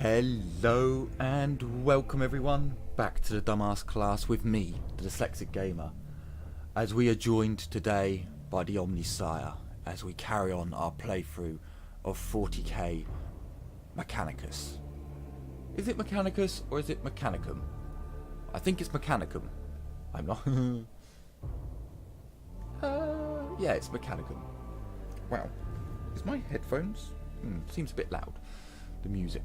Hello and welcome everyone back to the Dumbass class with me, the Dyslexic Gamer, as we are joined today by the Omnisire as we carry on our playthrough of 40k Maechanicus. Is it Maechanicus or is it Mechanicum? I think it's Mechanicum. I'm not. Yeah, it's Mechanicum. Wow. Is my headphones? Seems a bit loud. The music.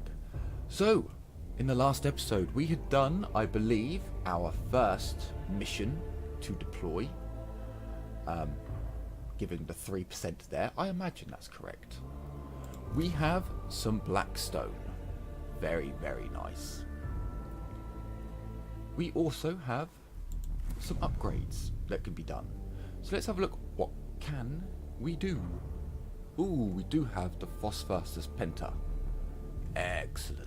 So, in the last episode, we had done, I believe, our first mission to deploy. Given the 3% there, I imagine that's correct. We have some Bloodstone. Very, very nice. We also have some upgrades that can be done. So let's have a look. What can we do? Ooh, we do have the Phosphor Penta. Excellent.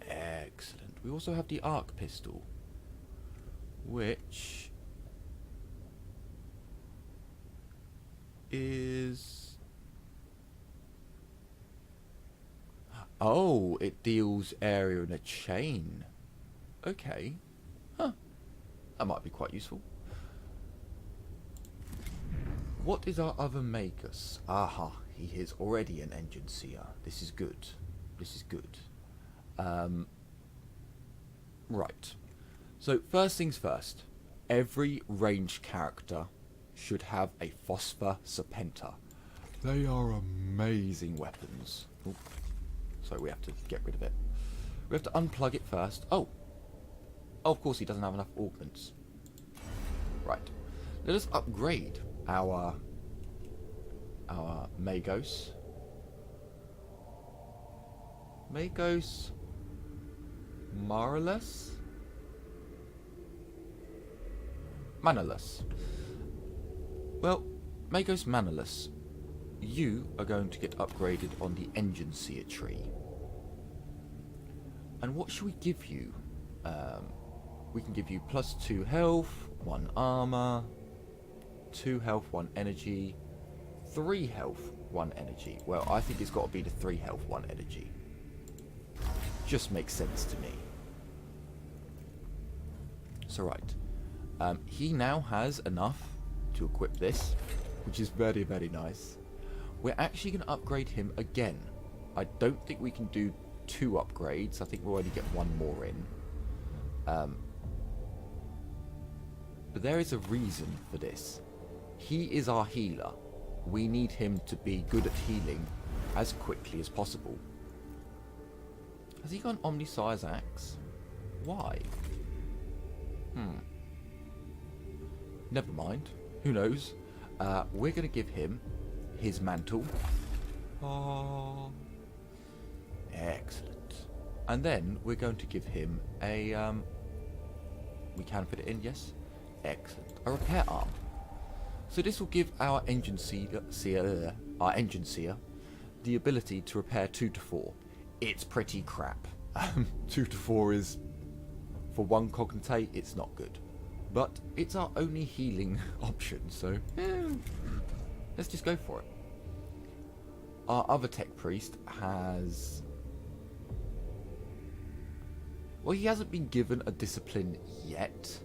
Excellent. We also have the arc pistol, which is... Oh, it deals area in a chain. Okay. Huh. That might be quite useful. What is our other Magus? Aha, he is already an engine seer. This is good. This is good. Right. So first things first. Every ranged character should have a Phosphor Penta. They are amazing weapons. Ooh. So we have to get rid of it. We have to unplug it first. Oh, of course he doesn't have enough augments. Right. Let us upgrade our Magos. Magos Marvelous? Manalus. Well, Magos Manalus, you are going to get upgraded on the Engine Seer tree. And what should we give you? We can give you +2 health, 1 armor, 2 health, 1 energy, 3 health, 1 energy. Well, I think it's got to be the 3 health, 1 energy. Just makes sense to me. So right, he now has enough to equip this, which is very, very nice. We're actually going to upgrade him again. I don't think we can do 2 upgrades. I think we'll only get 1 more in. But there is a reason for this. He is our healer. We need him to be good at healing as quickly as possible. Has he got an Omnisire's axe? Why? Never mind. Who knows? We're going to give him his mantle. Oh, excellent. And then we're going to give him a... we can fit it in, yes? Excellent. A repair arm. So this will give our engine seer, the ability to repair 2 to 4. It's pretty crap. 2 to 4 is, for one cognate, it's not good. But it's our only healing option, so let's just go for it. Our other tech priest has... Well, he hasn't been given a discipline yet.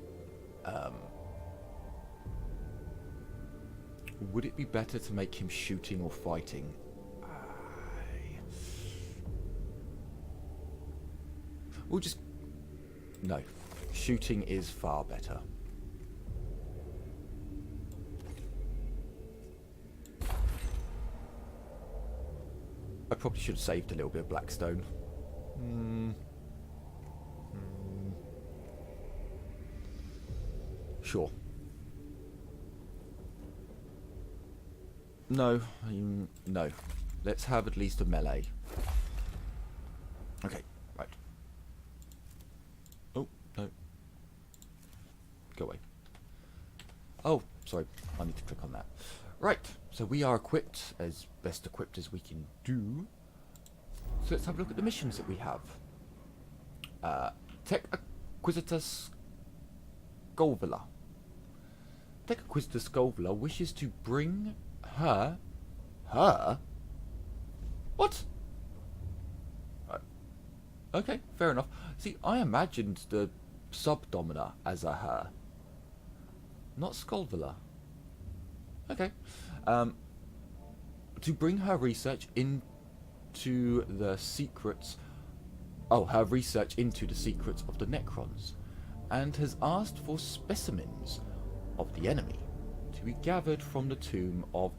Would it be better to make him shooting or fighting? We'll just... No. Shooting is far better. I probably should have saved a little bit of Bloodstone. Sure. No. No. Let's have at least a melee. Okay. Right. Oh, no. Go away. Oh, sorry. I need to click on that. Right. So we are equipped, as best equipped as we can do. So let's have a look at the missions that we have. Tech Inquisitor Scolvilla. Tech Inquisitor Scolvilla wishes to bring her? What? Okay, fair enough. See, I imagined the subdomina as a her, not Skullvala. Okay. To bring her research into the secrets... Oh, her research into the secrets of the Necrons, and has asked for specimens of the enemy to be gathered from the tomb of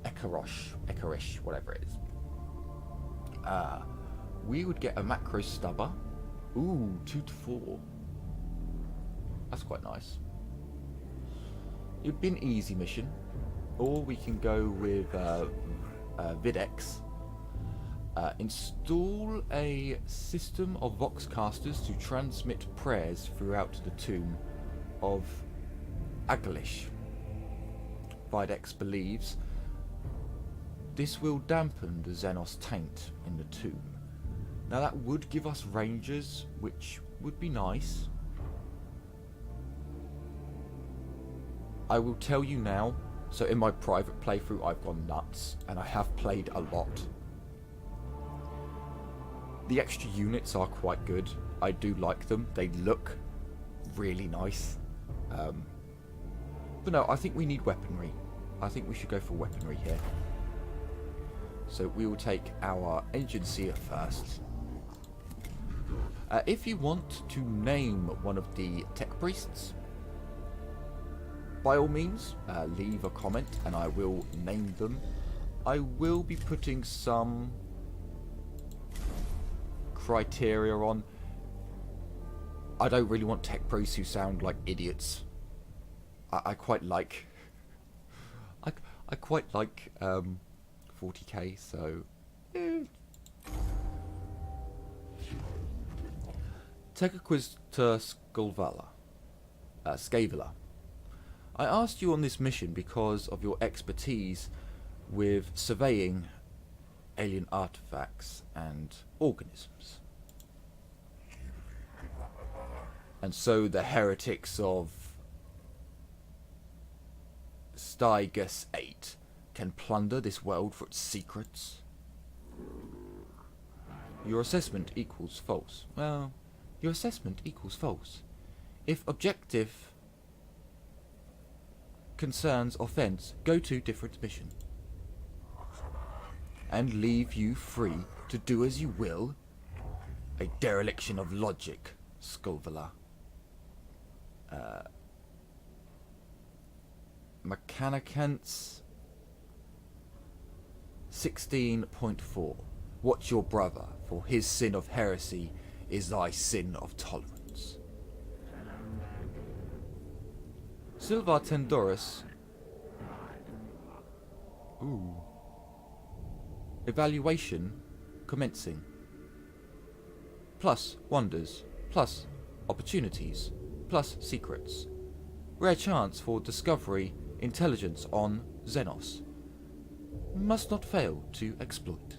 Ekarish, whatever it is. We would get a macro stubber. Ooh, 2 to 4. That's quite nice. It'd be an easy mission. Or we can go with Videx. Install a system of voxcasters to transmit prayers throughout the tomb of Agalish. Videx believes this will dampen the xenos taint in the tomb. Now that would give us rangers, which would be nice. I will tell you now, so in my private playthrough I've gone nuts, and I have played a lot. The extra units are quite good. I do like them. They look really nice. But no, I think we need weaponry. I think we should go for weaponry here. So we will take our engine seer first. If you want to name one of the tech priests, by all means, leave a comment and I will name them. I will be putting some criteria on. I don't really want tech priests who sound like idiots. I quite like... I quite like 40k, so... Take a quiz to Skullvala. Scavala. I asked you on this mission because of your expertise with surveying alien artifacts and organisms. And so the heretics of Stygus 8 can plunder this world for its secrets. Your assessment equals false. Well, your assessment equals false. If objective concerns offence, go to different mission. And leave you free to do as you will. A dereliction of logic, Skullvala. Maechanicus 16.4. Watch your brother, for his sin of heresy is thy sin of tolerance. Silva Tendoris. Ooh. Evaluation commencing. Plus wonders. Plus opportunities. Plus secrets. Rare chance for discovery intelligence on Xenos. Must not fail to exploit.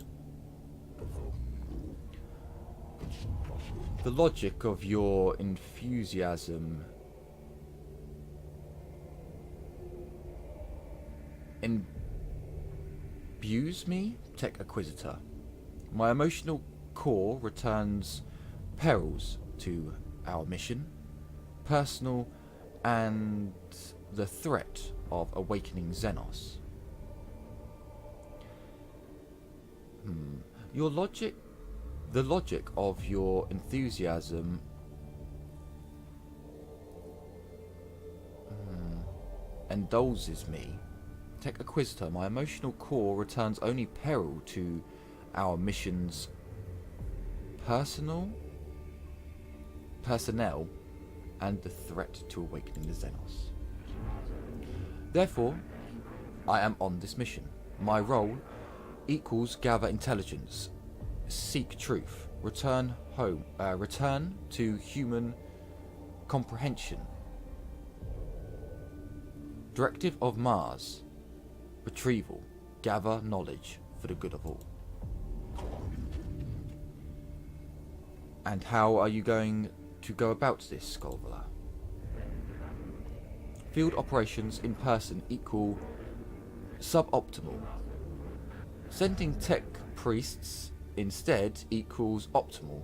The logic of your enthusiasm imbues me, Tech Inquisitor. My emotional core returns perils to our mission, personal and the threat of awakening Xenos. Your logic, the logic of your enthusiasm indulges me. Tech Inquisitor, my emotional core returns only peril to our mission's personnel, and the threat to awakening the Xenos. Therefore, I am on this mission. My role equals gather intelligence, seek truth, return home, return to human comprehension. Directive of Mars, retrieval, gather knowledge for the good of all. And how are you going to go about this, Skullvala? Field operations in person equal suboptimal. Sending tech priests instead equals optimal.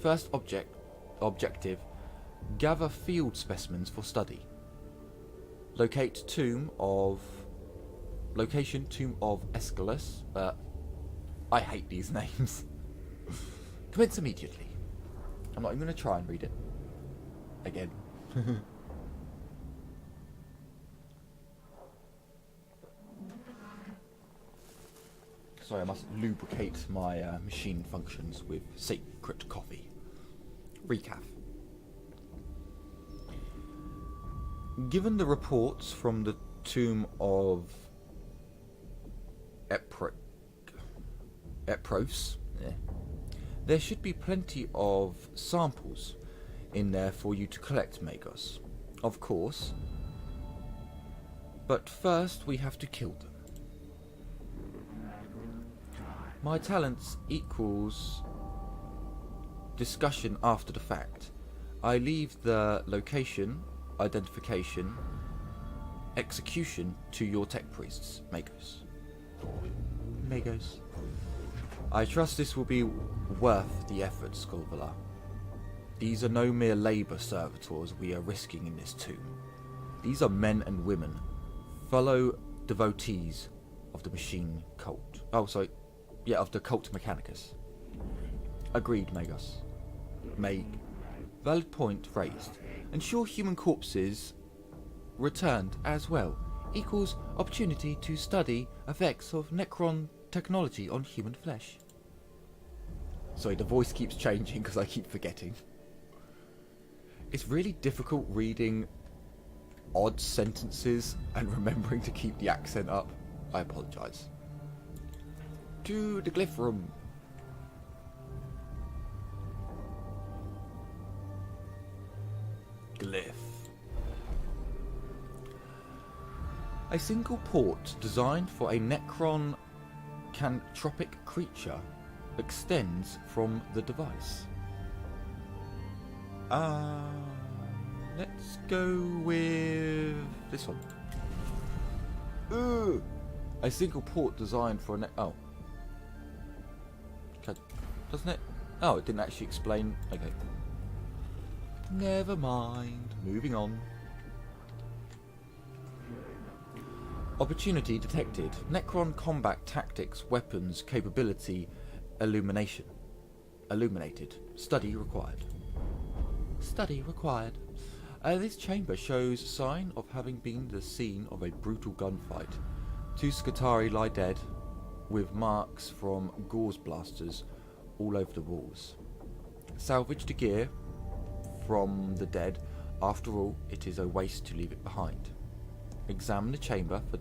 First objective, gather field specimens for study. Location Tomb of Aeschylus. I hate these names. Commence immediately. I'm not even going to try and read it again. Sorry, I must lubricate my machine functions with secret coffee. Recap. Given the reports from the tomb of Epros, there should be plenty of samples in there for you to collect, Magos. Of course. But first we have to kill them. My talents equals discussion after the fact. I leave the location, identification, execution to your tech priests, Magos. I trust this will be worth the effort, Skulvala. These are no mere labour servitors we are risking in this tomb. These are men and women, fellow devotees of the machine cult. Of the cult Maechanicus. Agreed, Magos. Valid point raised. Ensure human corpses returned as well. Equals opportunity to study effects of Necron technology on human flesh. Sorry, the voice keeps changing because I keep forgetting. It's really difficult reading odd sentences and remembering to keep the accent up. I apologise. To the glyph room. Glyph. A single port designed for a Necron cantropic creature extends from the device. Let's go with this one. A single port designed for a doesn't it? Oh, it didn't actually explain. Okay. Never mind. Moving on. Opportunity detected. Necron combat tactics, weapons, capability, illuminated. Study required. This chamber shows sign of having been the scene of a brutal gunfight. 2 Skitarii lie dead, with marks from gauze blasters all over the walls. Salvage the gear from the dead. After all, it is a waste to leave it behind. Examine the chamber for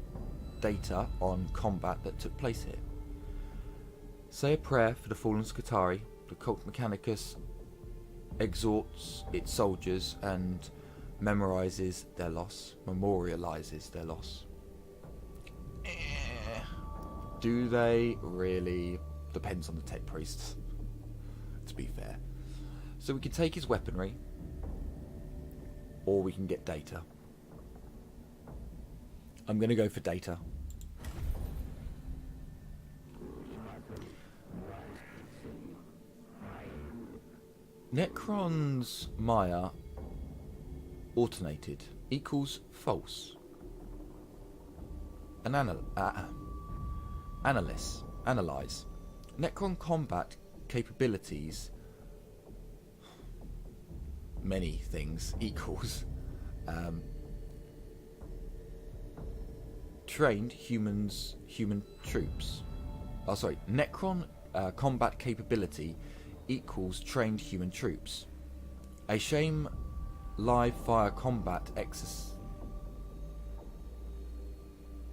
data on combat that took place here. Say a prayer for the fallen Skitarii. The cult Maechanicus exhorts its soldiers and memorializes their loss. Do they really? Depends on the tech priests, to be fair. So we can take his weaponry, or we can get data. I'm going to go for data. Necron's Maya alternated equals false. Analyze. Necron combat capabilities, many things, equals trained human troops. Necron combat capability equals trained human troops. A shame live fire combat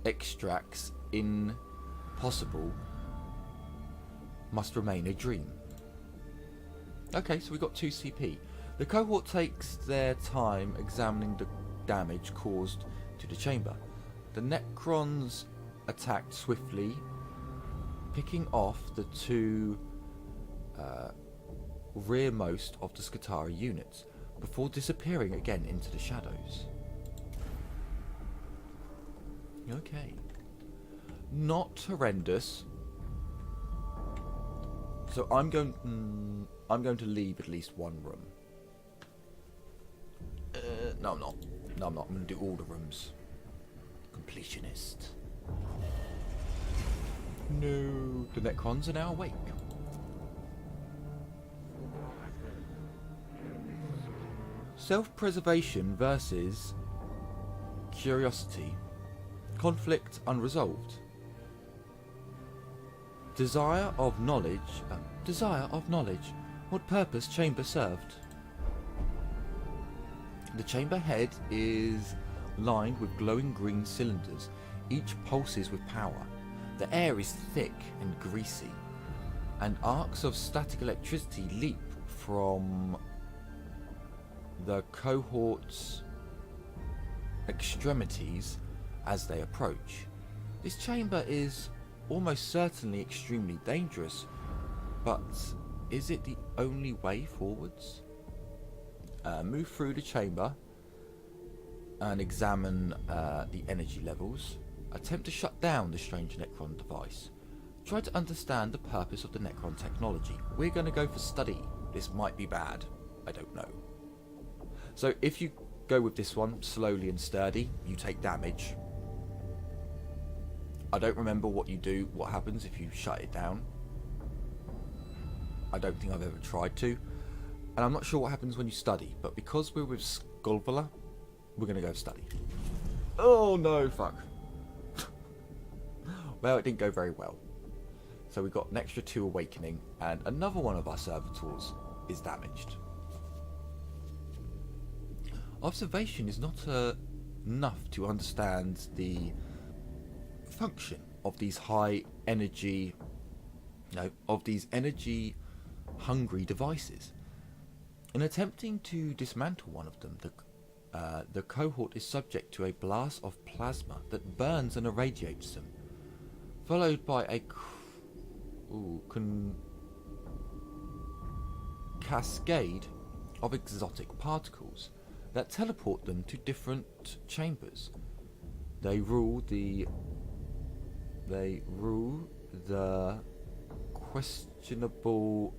extracts impossible must remain a dream. Okay, so we got 2 CP. The cohort takes their time examining the damage caused to the chamber. The Necrons attacked swiftly, picking off the 2 rearmost of the Skitarii units before disappearing again into the shadows. Okay. Not horrendous. So I'm going to leave at least one room. No, I'm not. No, I'm not. I'm going to do all the rooms. Completionist. No, the Necrons are now awake. Self-preservation versus curiosity. Conflict unresolved. Desire of knowledge. Desire of knowledge. What purpose chamber served? The chamber head is lined with glowing green cylinders. Each pulses with power. The air is thick and greasy, and arcs of static electricity leap from the cohort's extremities as they approach. This chamber is almost certainly extremely dangerous, but is it the only way forwards? Move through the chamber and examine the energy levels. Attempt to shut down the strange Necron device. Try to understand the purpose of the Necron technology. We're going to go for study. This might be bad. I don't know. So if you go with this one, slowly and sturdy, you take damage. I don't remember what you do, what happens if you shut it down. I don't think I've ever tried to. And I'm not sure what happens when you study, but because we're with Skullvala, we're going to go study. Oh no, fuck. Well, it didn't go very well. So we got an extra 2 awakening, and another one of our servitors is damaged. Observation is not enough to understand the function of these energy hungry devices. In attempting to dismantle one of them, the cohort is subject to a blast of plasma that burns and irradiates them, followed by a cascade of exotic particles that teleport them to different chambers. They rule the questionable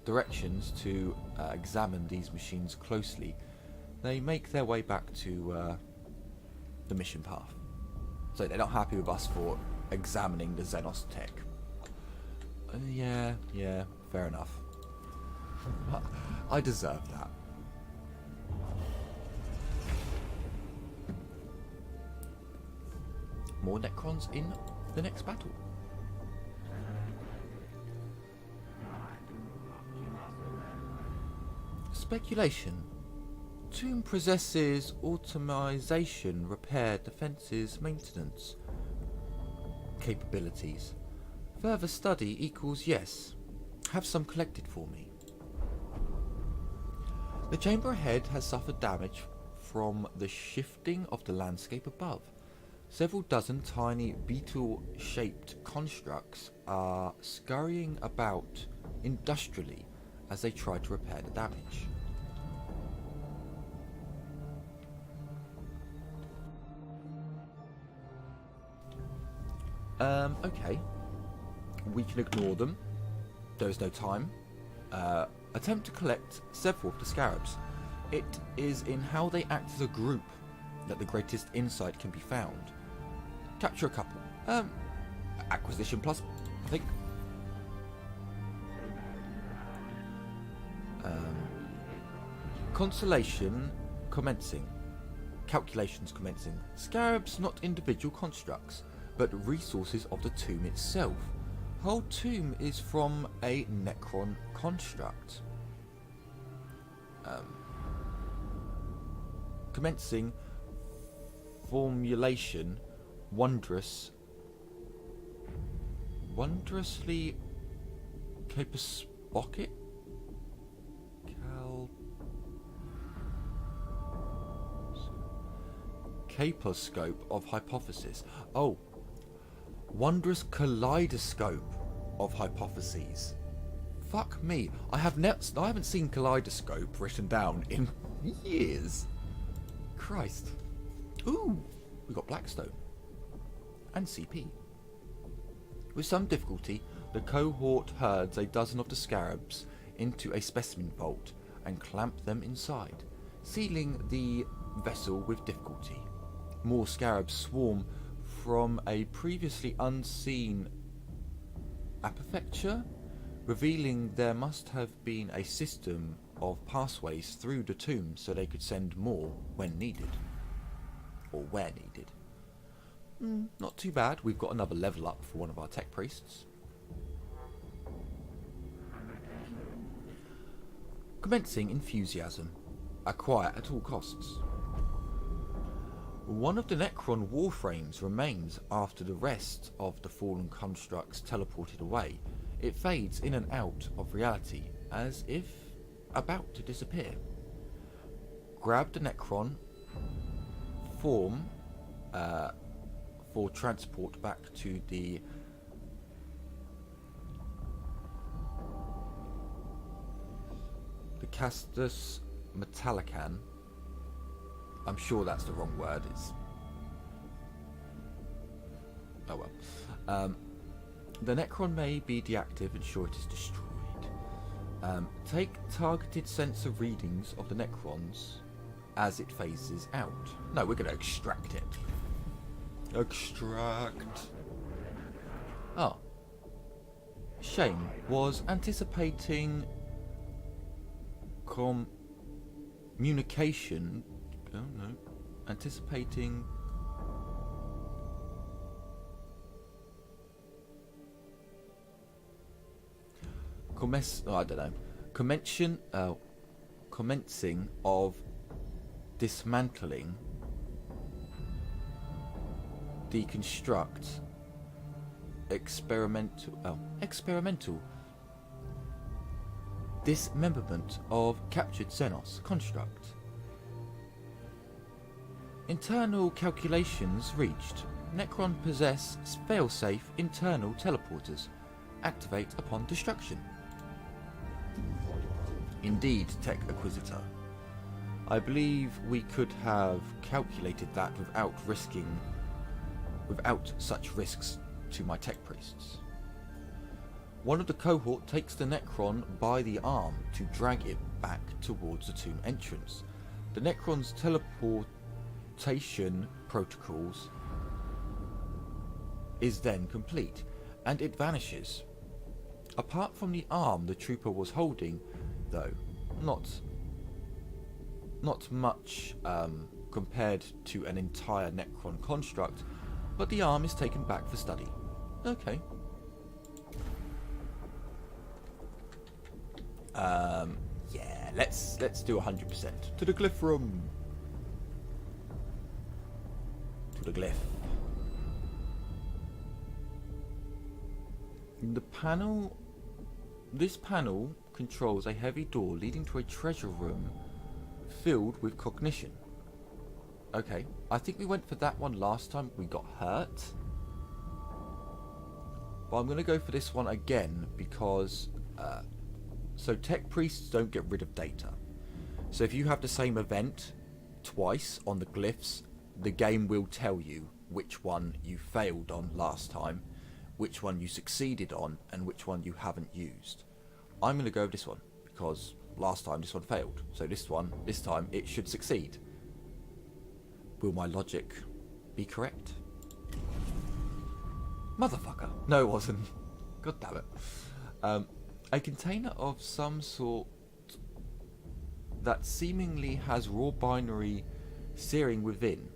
directions to examine these machines closely. They make their way back to the mission path. So they're not happy with us for examining the xenose tech. Yeah, fair enough. I deserve that. More Necrons in the next battle. Speculation. Tomb possesses automation, repair, defences, maintenance capabilities. Further study equals yes. Have some collected for me. The chamber ahead has suffered damage from the shifting of the landscape above. Several dozen tiny beetle-shaped constructs are scurrying about industrially as they try to repair the damage. Okay. We can ignore them. There is no time. Attempt to collect several of the scarabs. It is in how they act as a group that the greatest insight can be found. Capture a couple. Acquisition plus, I think. Consolation commencing. Calculations commencing. Scarabs not individual constructs, but resources of the tomb itself. Whole tomb is from a Necron construct. Commencing formulation. Wondrously capospocket? Caposcope of hypothesis. Oh, wondrous kaleidoscope of hypotheses. Fuck me, I haven't seen kaleidoscope written down in years. Christ. Ooh, we got Blackstone and CP. With some difficulty, The cohort herds a dozen of the scarabs into a specimen vault and clamp them inside, sealing the vessel with difficulty. More scarabs swarm from a previously unseen aperture, revealing there must have been a system of pathways through the tomb so they could send more when needed. Or where needed. Not too bad. We've got another level up for one of our tech priests. Commencing enthusiasm. Acquire at all costs. One of the Necron warframes remains after the rest of the fallen constructs teleported away. It fades in and out of reality as if about to disappear. Grab the Necron form for transport back to the Castus Metallican. I'm sure that's the wrong word. It's oh well. The Necron may be deactive, ensure it is destroyed. Take targeted sensor readings of the Necrons as it phases out. No, we're going to extract it. Extract. Oh. Shame was anticipating communication. Oh no. Anticipating. I don't know. Commencing of dismantling, deconstruct, experimental dismemberment of captured xenose construct. Internal calculations reached. Necron possess failsafe internal teleporters. Activate upon destruction. Indeed, Tech Inquisitor. I believe we could have calculated that without such risks to my tech priests. One of the cohort takes the Necron by the arm to drag it back towards the tomb entrance. The Necron's teleportation protocols is then complete, and it vanishes. Apart from the arm the trooper was holding, though, not much compared to an entire Necron construct, but the arm is taken back for study. Okay. Yeah, let's do 100%. To the glyph room. To the glyph. This panel controls a heavy door leading to a treasure room filled with cognition. Okay, I think we went for that one last time. We got hurt. But I'm going to go for this one again because... so tech priests don't get rid of data. So if you have the same event twice on the glyphs, the game will tell you which one you failed on last time, which one you succeeded on, and which one you haven't used. I'm going to go with this one because last time this one failed. So this time it should succeed. Will my logic be correct? Motherfucker. No, it wasn't. God damn it. A container of some sort that seemingly has raw binary searing within.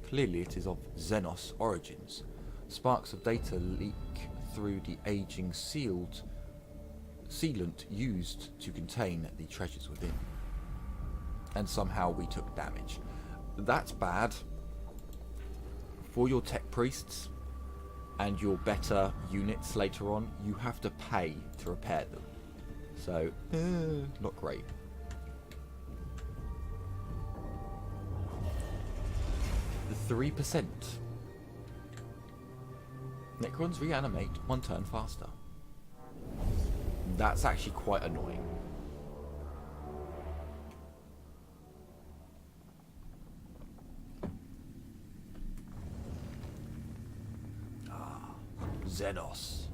Clearly it is of xenose origins. Sparks of data leak through the aging sealant used to contain the treasures within. And somehow we took damage. That's bad for your tech priests and your better units later on. You have to pay to repair them. So, not great. The 3%. Necrons reanimate 1 turn faster. That's actually quite annoying. Xenos.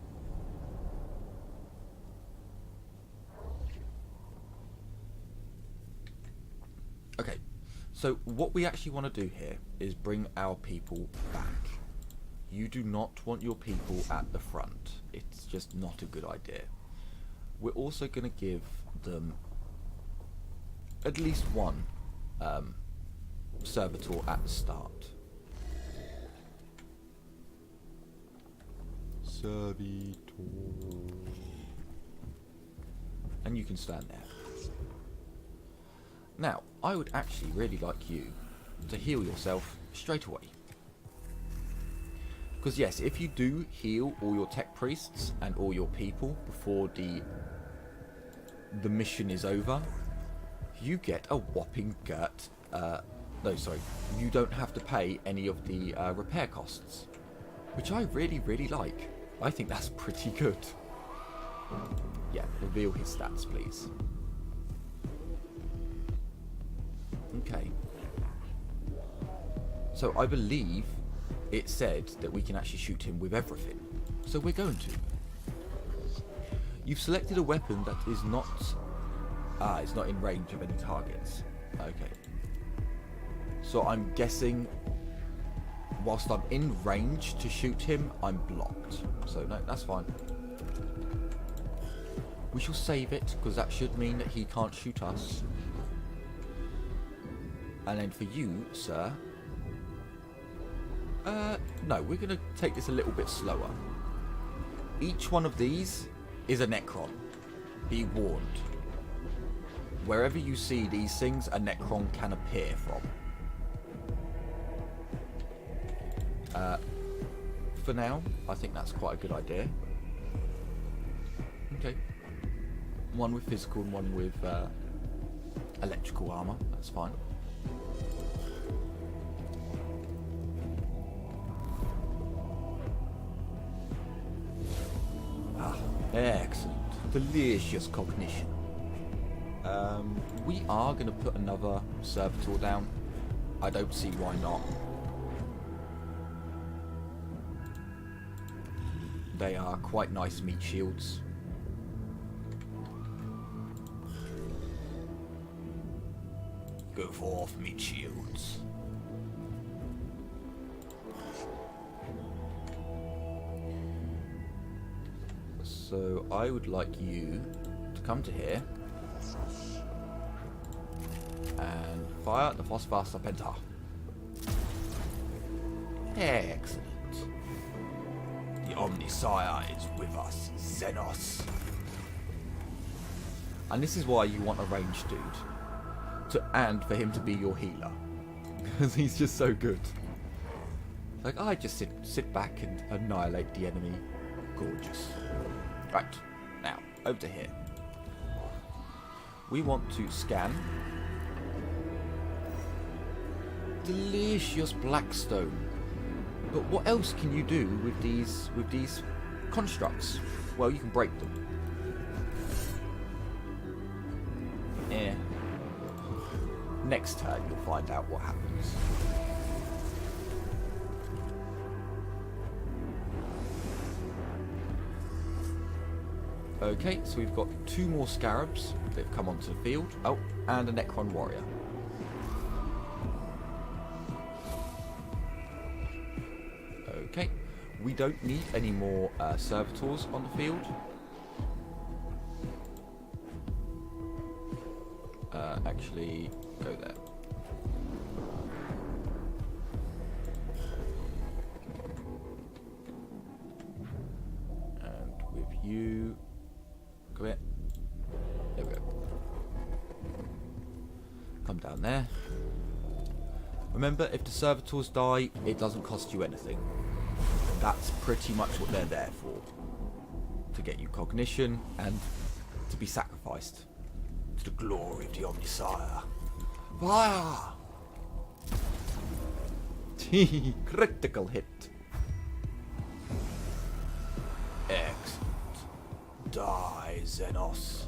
So what we actually want to do here is bring our people back. You do not want your people at the front. It's just not a good idea. We're also going to give them at least one servitor at the start. Servitor. And you can stand there. Now, I would actually really like you to heal yourself straight away. Because yes, if you do heal all your tech priests and all your people before the mission is over, you get a whopping you don't have to pay any of the repair costs. Which I really, really like. I think that's pretty good. Yeah, reveal his stats, please. Okay. So I believe it said that we can actually shoot him with everything. So we're going to. You've selected a weapon that is not... it's not in range of any targets. Okay. So I'm guessing whilst I'm in range to shoot him, I'm blocked. So no, that's fine. We shall save it, because that should mean that he can't shoot us. And then for you, sir... no, we're going to take this a little bit slower. Each one of these is a Necron. Be warned. Wherever you see these things, a Necron can appear from. For now, I think that's quite a good idea. Okay. One with physical and one with electrical armor. That's fine. Ah, excellent. Delicious cognition. We are going to put another servitor down. I don't see why not. They are quite nice meat shields. Go forth, meat shields. So I would like you to come to here and fire the Phosphor Serpenta. Excellent. The Omnisire is with us, Xenos. And this is why you want a ranged dude. And for him to be your healer. Because he's just so good. It's like, I just sit back and annihilate the enemy. Gorgeous. Right, now, over to here. We want to scan. Delicious Blackstone. But what else can you do with these constructs? Well, you can break them. Eh. Next turn, you'll find out what happens. Okay, so we've got 2 more scarabs that have come onto the field. Oh, and a Necron warrior. Okay, we don't need any more servitors on the field. Actually, go there. And with you, come here. There we go. Come down there. Remember, if the servitors die, it doesn't cost you anything. That's pretty much what they're there for. To get you cognition and to be sacrificed. To the glory of the Omnisire. Fire! Critical hit. Excellent. Die, Xenos.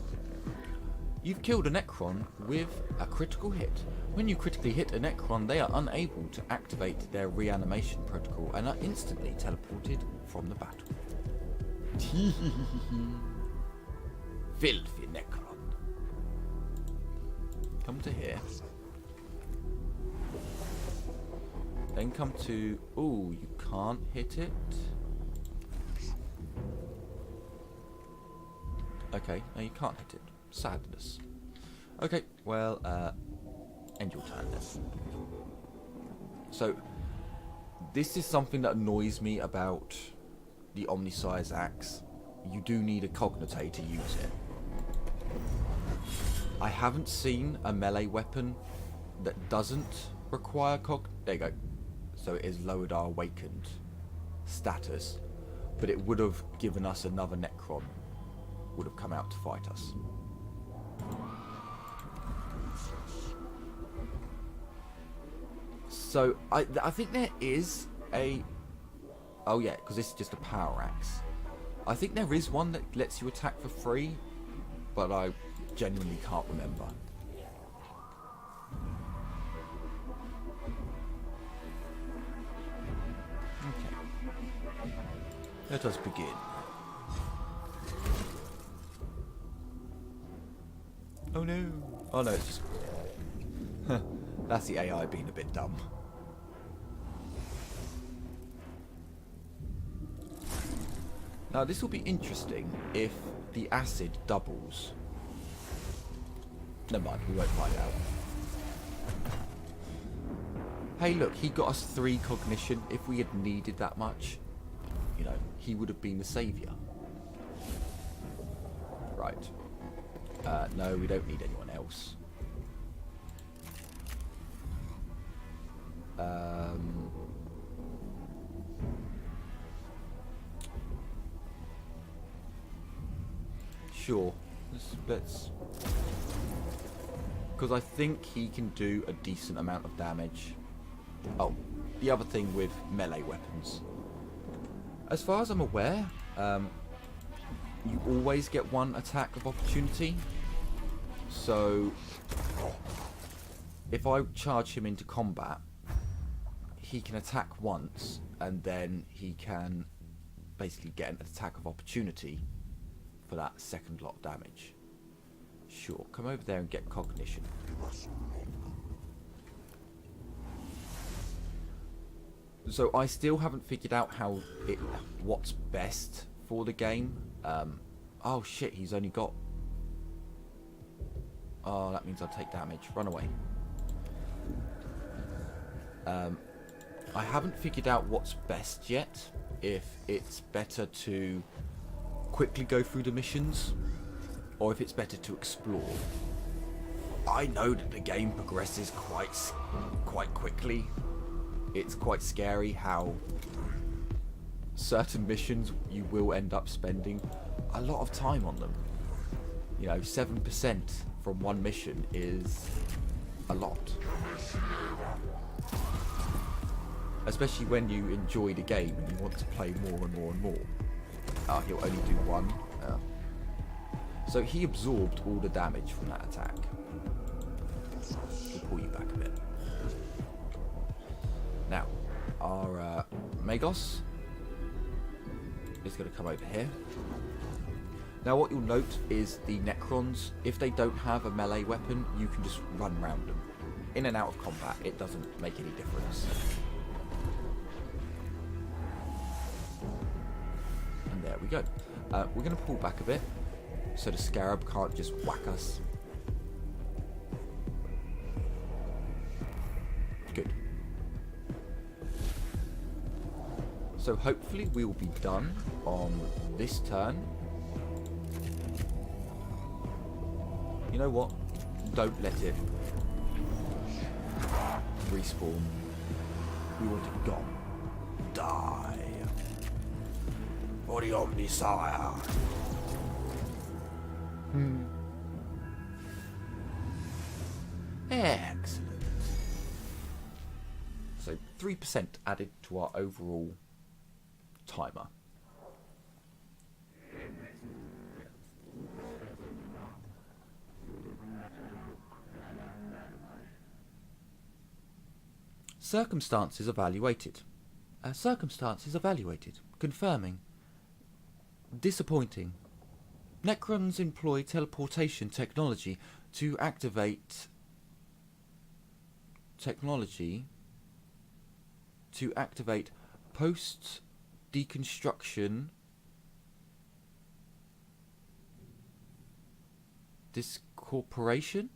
You've killed a Necron with a critical hit. When you critically hit a Necron, they are unable to activate their reanimation protocol and are instantly teleported from the battle. Filthy Necron. Come to here. Then come to... Ooh, you can't hit it. Okay, no, you can't hit it. Sadness. Okay, well, end your turn then. So, this is something that annoys me about the Omnisize axe. You do need a cognate to use it. I haven't seen a melee weapon that doesn't require there you go. So it has lowered our awakened status, but it would have given us another Necron. Would have come out to fight us. So I think there is a... Oh yeah, because this is just a power axe. I think there is one that lets you attack for free, but I genuinely can't remember. Okay. Let us begin. Oh no. Oh no, it's just... That's the AI being a bit dumb. Now this will be interesting if the acid doubles. Never mind, we won't find out. Hey look, he got us 3 cognition. If we had needed that much, you know, he would have been the saviour. Right. No, we don't need anyone else. Sure. Let's... Because I think he can do a decent amount of damage. Oh, the other thing with melee weapons. As far as I'm aware, you always get 1 attack of opportunity. So, if I charge him into combat, he can attack once, and then he can basically get an attack of opportunity for that second lot damage. Sure, come over there and get cognition. So I still haven't figured out what's best for the game. Oh shit, he's only got... Oh, that means I'll take damage. Run away. I haven't figured out what's best yet. If it's better to quickly go through the missions, or if it's better to explore. I know that the game progresses quite quickly. It's quite scary how certain missions you will end up spending a lot of time on them. You know, 7% from one mission is a lot. Especially when you enjoy the game and you want to play more and more and more. He'll only do 1. So he absorbed all the damage from that attack. We'll pull you back a bit. Now, our Magos is going to come over here. Now what you'll note is the Necrons, if they don't have a melee weapon, you can just run around them. In and out of combat, it doesn't make any difference. And there we go. We're going to pull back a bit, so the Scarab can't just whack us. Good. So hopefully we'll be done on this turn. You know what? Don't let it respawn. We want it gone. Die. For the Omnisire. Excellent. So 3% added to our overall timer. Circumstances evaluated. Circumstances evaluated. Confirming. Disappointing. Necrons employ teleportation technology to activate technology to activate post-deconstruction discorporation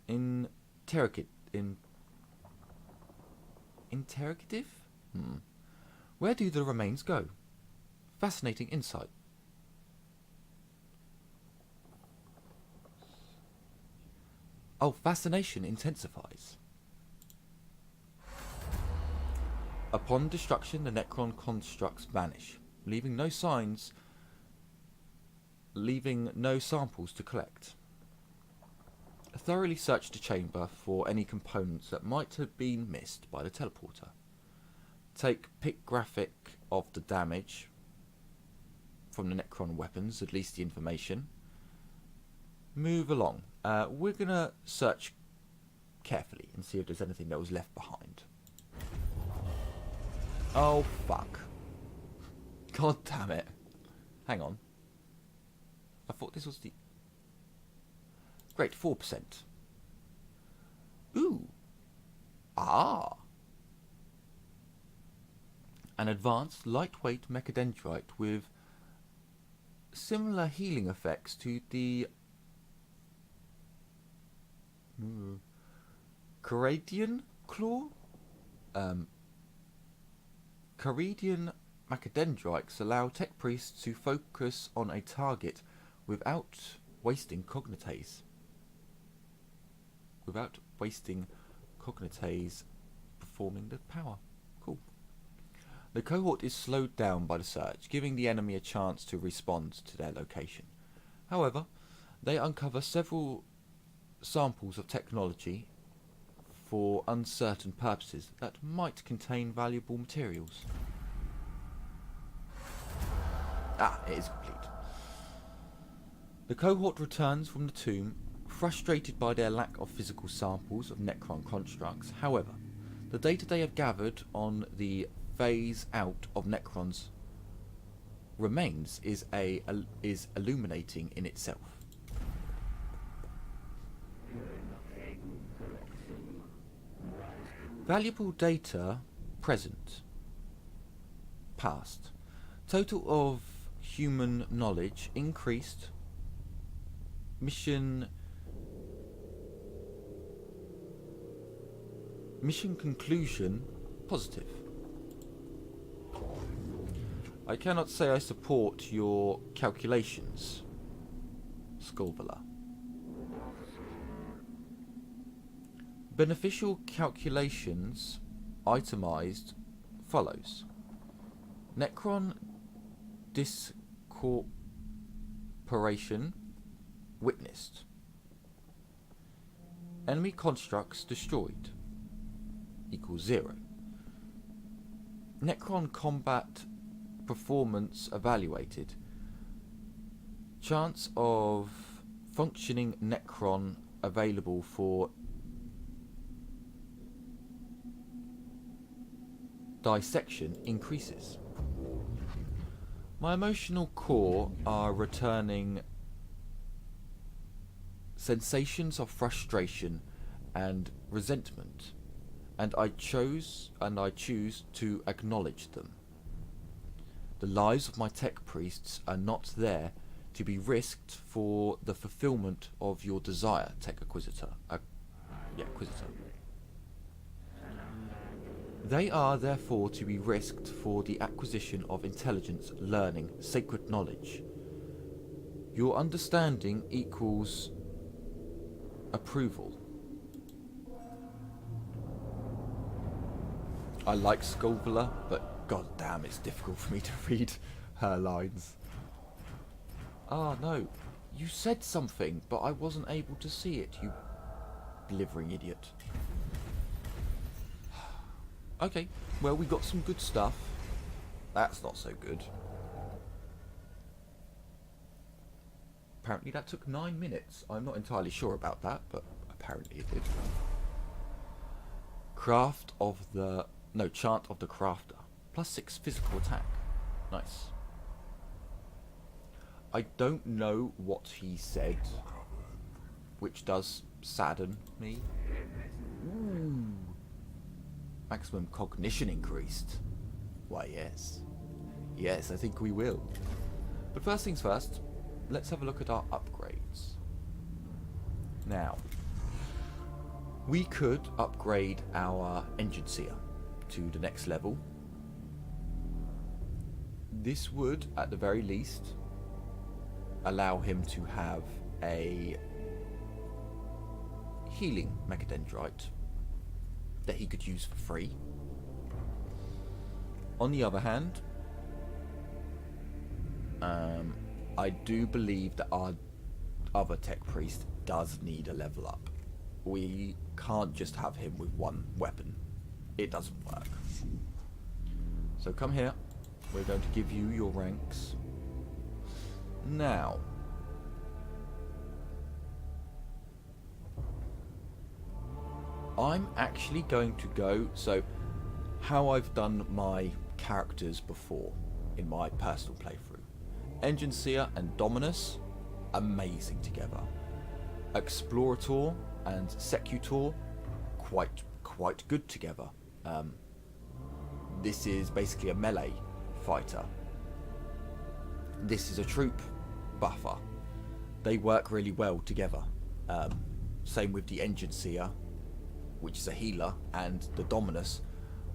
interrogative? Where do the remains go? Fascinating insight. Oh, fascination intensifies. Upon destruction, the Necron constructs vanish, leaving no samples to collect. Thoroughly search the chamber for any components that might have been missed by the teleporter. Take pic graphic of the damage from the Necron weapons, at least the information. Move along. We're going to search carefully and see if there's anything that was left behind. Oh, fuck. God damn it. Hang on. I thought this was the... Great, 4%. Ooh. Ah. An advanced, lightweight mechadendrite with similar healing effects to the Caridian claw? Caridian macadendrites allow tech priests to focus on a target without wasting cognitase. Performing the power. Cool. The cohort is slowed down by the search, giving the enemy a chance to respond to their location. However, they uncover several samples of technology for uncertain purposes that might contain valuable materials. Ah, it is complete. The cohort returns from the tomb, frustrated by their lack of physical samples of Necron constructs. However, the data they have gathered on the phase out of Necron's remains is illuminating in itself. Valuable data present. Past. Total of human knowledge increased. Mission conclusion positive. I cannot say I support your calculations, Sculvula. Beneficial calculations itemized follows. Necron discorporation witnessed. Enemy constructs destroyed equals 0. Necron combat performance evaluated. Chance of functioning Necron available for dissection increases. My emotional core are returning sensations of frustration and resentment, and I choose to acknowledge them. The lives of my tech priests are not there to be risked for the fulfillment of your desire, Tech Inquisitor. Inquisitor. They are therefore to be risked for the acquisition of intelligence, learning, sacred knowledge. Your understanding equals approval. I like Sculvula, but god damn, it's difficult for me to read her lines. Ah, no. You said something, but I wasn't able to see it, you blithering idiot. Okay, well, we got some good stuff. That's not so good. Apparently that took 9 minutes. I'm not entirely sure about that, but apparently it did. Chant of the Crafter. +6 physical attack. Nice. I don't know what he said, which does sadden me. Ooh. Maximum cognition increased. Why, yes. Yes, I think we will. But first things first, let's have a look at our upgrades. Now, we could upgrade our engine seer to the next level. This would, at the very least, allow him to have a healing mechadendrite that he could use for free. On the other hand, I do believe that our other tech priest does need a level up. We can't just have him with one weapon. It doesn't work. So come here. We're going to give you your ranks. Now, I'm actually going to go, so how I've done my characters before in my personal playthrough. Engine Seer and Dominus, amazing together. Explorator and Secutor, quite good together. This is basically a melee fighter. This is a troop buffer. They work really well together. Same with the Engine Seer, which is a healer, and the Dominus,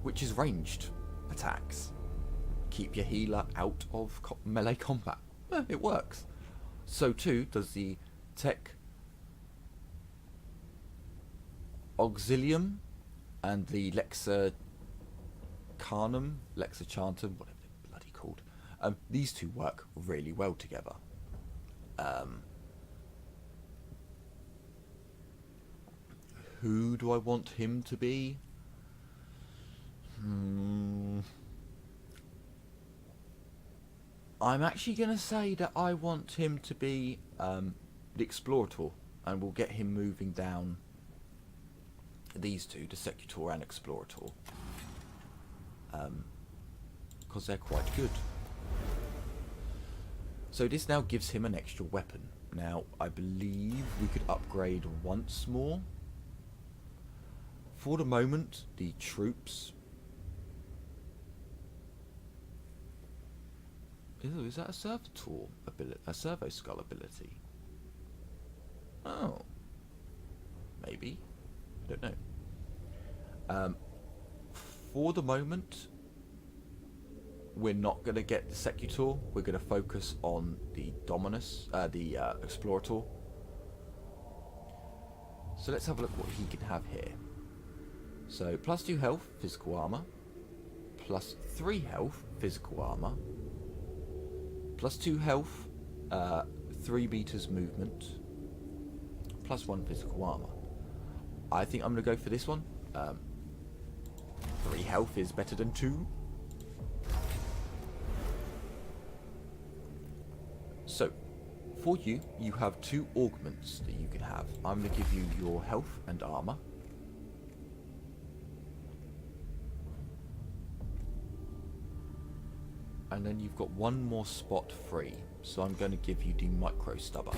which is ranged attacks. Keep your healer out of melee combat. It works. So too does the Tech Auxilium and the Lexichantum, whatever they're bloody called. These two work really well together. Who do I want him to be? I'm actually going to say that I want him to be the Explorator, and we'll get him moving down these two, the Secutor and Explorator, because they're quite good. So this now gives him an extra weapon. Now, I believe we could upgrade once more. For the moment, the troops... Ew, is that a Servitor ability? A Servo Skull ability? Oh. Maybe. I don't know. For the moment, we're not going to get the Secutor. We're going to focus on the Dominus, the Explorator. So let's have a look what he can have here. So, +2 health, physical armor. +3 health, physical armor. +2 health, 3 meters movement. +1 physical armor. I think I'm going to go for this one. 3 health is better than 2. So, for you, you have 2 augments that you can have. I'm going to give you your health and armor. And then you've got 1 more spot free. So I'm going to give you the micro stubber.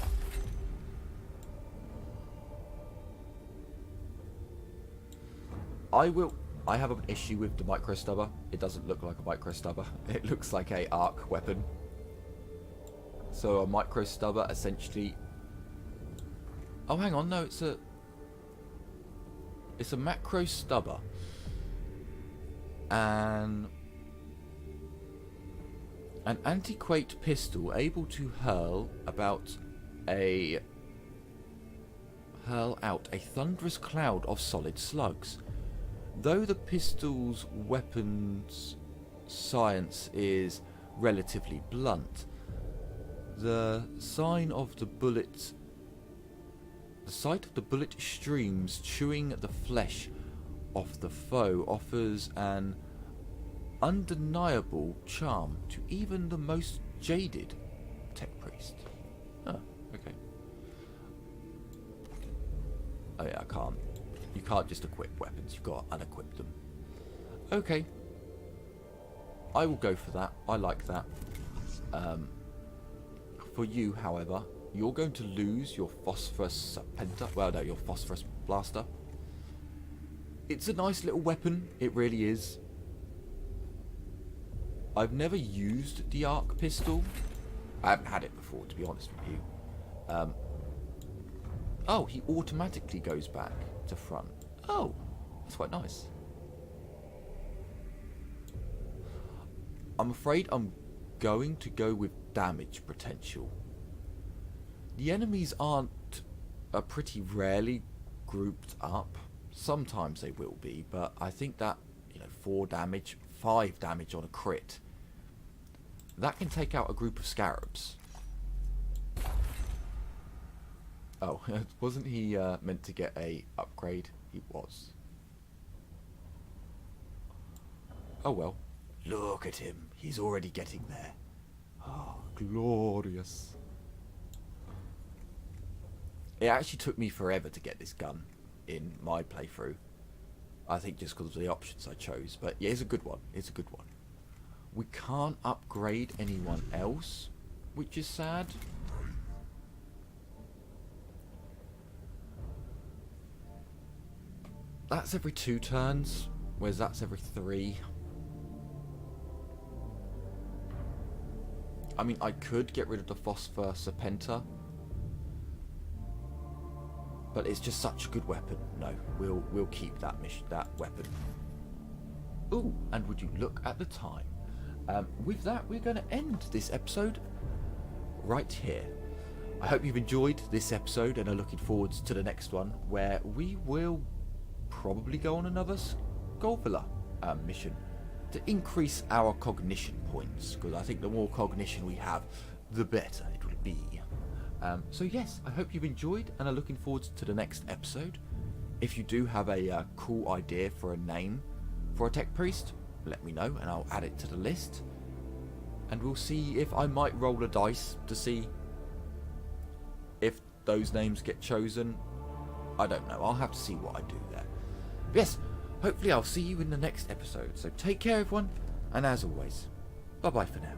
I have an issue with the micro stubber. It doesn't look like a micro stubber. It looks like a arc weapon. So a micro stubber essentially... Oh, hang on. No, it's a macro stubber. And... an antiquate pistol able to hurl out a thunderous cloud of solid slugs. Though the pistol's weapons science is relatively blunt, the sight of the bullet streams chewing the flesh of the foe offers an undeniable charm to even the most jaded tech priest. Oh, okay. Oh yeah, you can't just equip weapons, you've got to unequip them. Okay. I will go for that. I like that. For you, however, you're going to lose your phosphorus serpenter. Well, no, your phosphorus blaster. It's a nice little weapon, it really is. I've never used the arc pistol. I haven't had it before, to be honest with you. Oh, he automatically goes back to front. Oh, that's quite nice. I'm afraid I'm going to go with damage potential. The enemies are pretty rarely grouped up. Sometimes they will be, but I think that, 4 damage, 5 damage on a crit, that can take out a group of scarabs. Oh, wasn't he meant to get a upgrade? He was. Oh well. Look at him. He's already getting there. Oh, glorious. It actually took me forever to get this gun in my playthrough. I think just because of the options I chose. But yeah, it's a good one. It's a good one. We can't upgrade anyone else, which is sad. That's every 2 turns, whereas that's every 3. I mean, I could get rid of the Phosphor Serpenta, but it's just such a good weapon. No, we'll keep that weapon. Ooh, and would you look at the time? With that, we're going to end this episode right here. I hope you've enjoyed this episode and are looking forward to the next one, where we will probably go on another Skullvilla mission to increase our cognition points, because I think the more cognition we have, the better it will be. So yes, I hope you've enjoyed and are looking forward to the next episode. If you do have a cool idea for a name for a tech priest, let me know and I'll add it to the list. And we'll see if I might roll a dice to see if those names get chosen. I don't know. I'll have to see what I do there. But yes, hopefully I'll see you in the next episode. So take care, everyone. And as always, bye-bye for now.